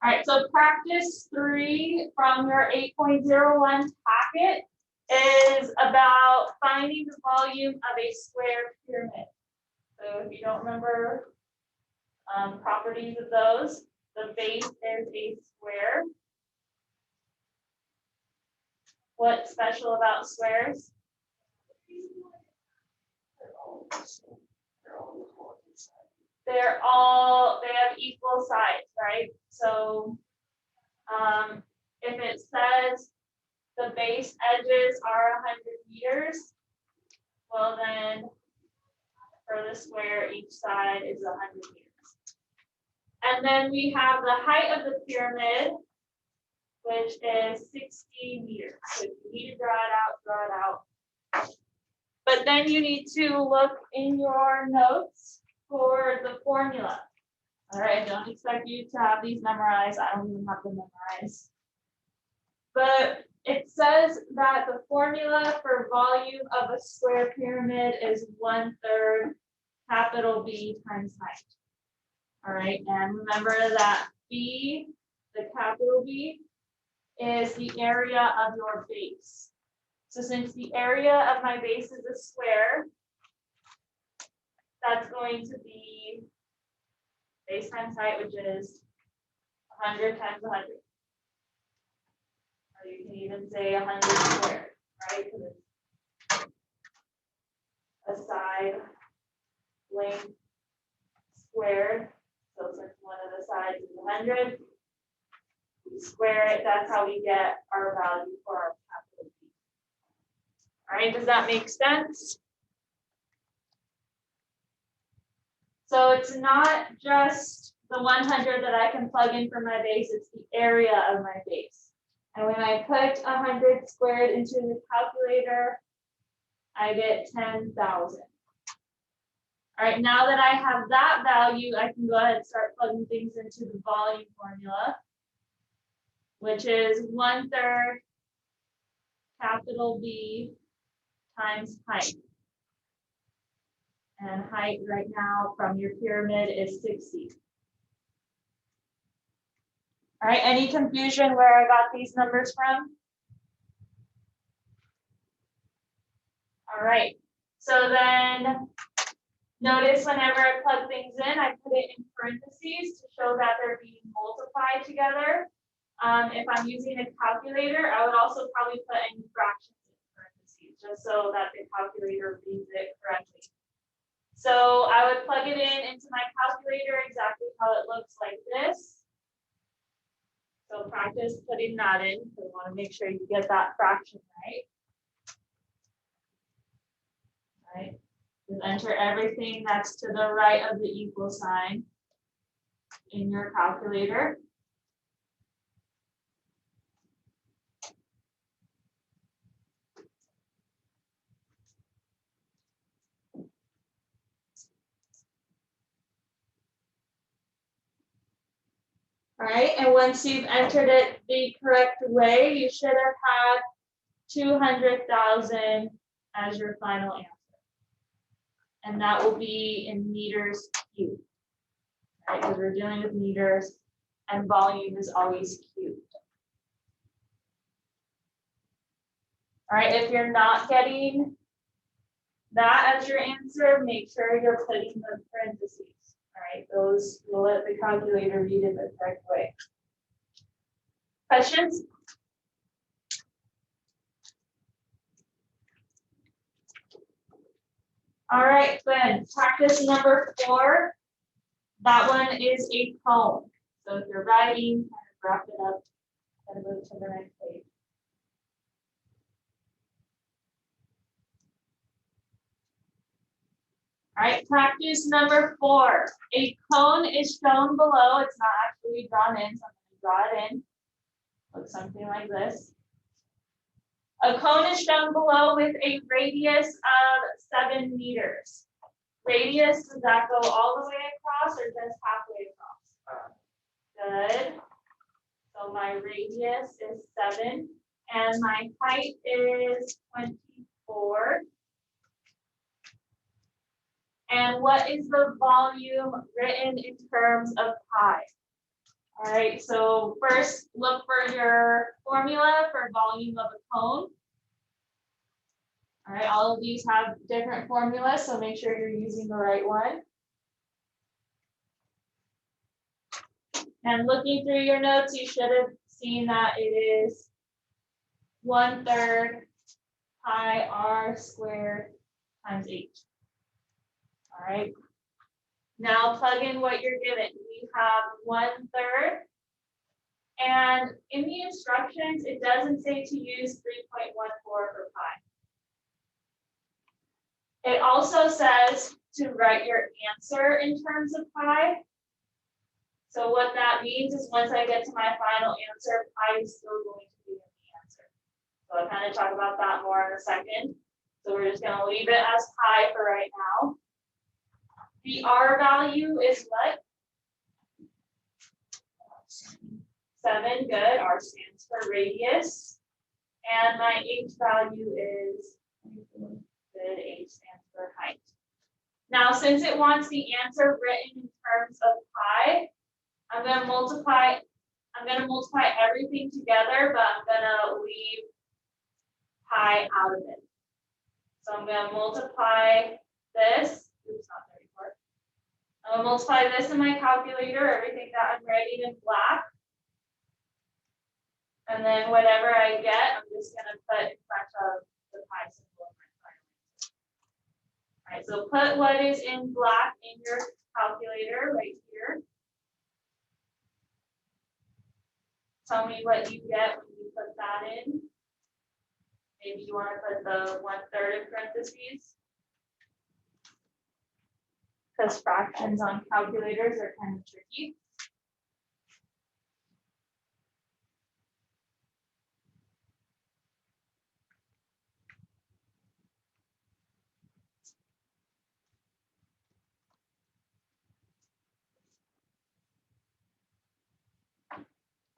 right, so practice 3 from your 8.01 packet is about finding the volume of a square pyramid. So if you don't remember properties of those, the base is a square. What's special about squares? They have equal sides, right? So if it says the base edges are 100 meters, well then for the square, each side is 100 meters. And then we have the height of the pyramid, which is 60 meters. So if you need to draw it out. But then you need to look in your notes for the formula. All right, don't expect you to have these memorized. I don't even have them memorized. But it says that the formula for volume of a square pyramid is 1/3 capital B times height. All right, and remember that B, the capital B, is the area of your base. So since the area of my base is a square, that's going to be base times height, which is 100 times 100. Or you can even say 100 squared, right? Because it's a side length squared. So since one of the sides is 100, we square it. That's how we get our value for our capital B. All right, does that make sense? So it's not just the 100 that I can plug in for my base, it's the area of my base. And when I put 100 squared into the calculator, I get 10,000. All right, now that I have that value, I can go ahead and start plugging things into the volume formula, which is 1/3 capital B times height. And height right now from your pyramid is 60. All right, any confusion where I got these numbers from? All right, so then notice whenever I plug things in, I put it in parentheses to show that they're being multiplied together. If I'm using a calculator, I would also probably put any fractions in parentheses, just so that the calculator reads it correctly. So I would plug it in into my calculator exactly how it looks like this. So practice putting that in, so we want to make sure you get that fraction right. All right. Just enter everything that's to the right of the equal sign in your calculator. All right, and once you've entered it the correct way, you should have had 200,000 as your final answer. And that will be in meters cubed, right? Because we're dealing with meters and volume is always cubed. All right, if you're not getting that as your answer, make sure you're putting the parentheses. All right, those will let the calculator read it the correct way. Questions? All right, good. Practice number 4. That one is a cone. So if you're writing, kind of wrap it up and move to the next page. All right, practice number 4. A cone is shown below. It's not actually drawn in, so I'm going to draw it in. Looks something like this. A cone is shown below with a radius of 7 meters. Radius, does that go all the way across or just halfway across? Good. So my radius is 7 and my height is 24. And what is the volume written in terms of pi? All All right, so first look for your formula for volume of a cone. All right, all of these have different formulas, so make sure you're using the right one. And looking through your notes, you should have seen that it is 1/3 pi r squared times h. All right. Now plug in what you're given. We have 1/3. And in the instructions, it doesn't say to use 3.14 for pi. It also says to write your answer in terms of pi. So what that means is once I get to my final answer, pi is still going to be in the answer. So I'll kind of talk about that more in a second. So we're just going to leave it as pi for right now. The r value is what? 7, good. R stands for radius. And my h value is good. H stands for height. Now, since it wants the answer written in terms of pi, I'm going to multiply everything together, but I'm going to leave pi out of it. So I'm going to multiply this. Oops, not 34. I'm going to multiply this in my calculator, everything that I'm writing in black. And then whatever I get, I'm just going to put in front of the pi symbol in my final answer. All right, so put what is in black in your calculator right here. Tell me what you get when you put that in. Maybe you want to put the 1/3 in parentheses. Because fractions on calculators are kind of tricky.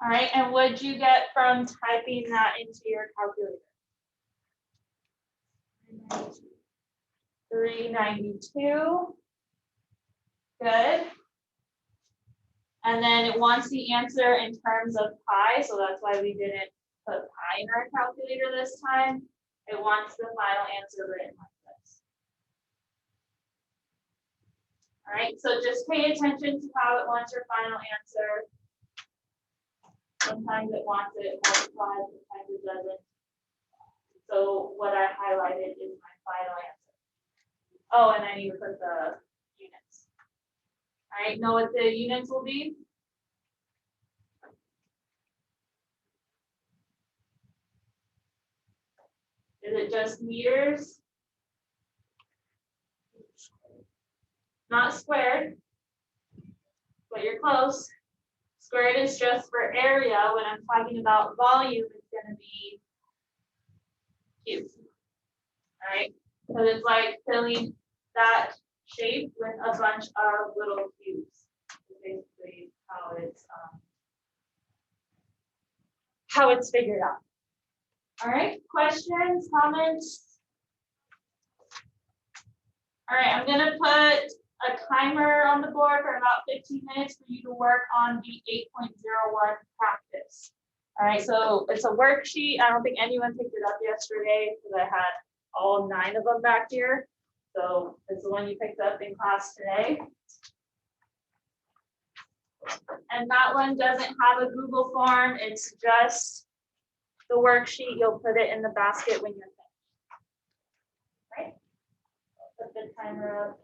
All right, and what'd you get from typing that into your calculator? 392. Good. And then it wants the answer in terms of pi, so that's why we didn't put pi in our calculator this time. It wants the final answer written like this. All right, so just pay attention to how it wants your final answer. Sometimes it wants it multiplied, sometimes it doesn't. So what I highlighted is my final answer. Oh, and I need to put the units. All right, know what the units will be? Is it just meters? Not squared, but you're close. Squared is just for area. When I'm talking about volume, it's going to be cubes. All right, because it's like filling that shape with a bunch of little cubes. That's basically how it's figured out. All right, questions, comments? All right, I'm going to put a timer on the board for about 15 minutes for you to work on the 8.01 practice. All right, so it's a worksheet. I don't think anyone picked it up yesterday because I had all 9 of them back here. So it's the one you picked up in class today. And that one doesn't have a Google form. It's just the worksheet. You'll put it in the basket when you're finished. Right? Put the timer up.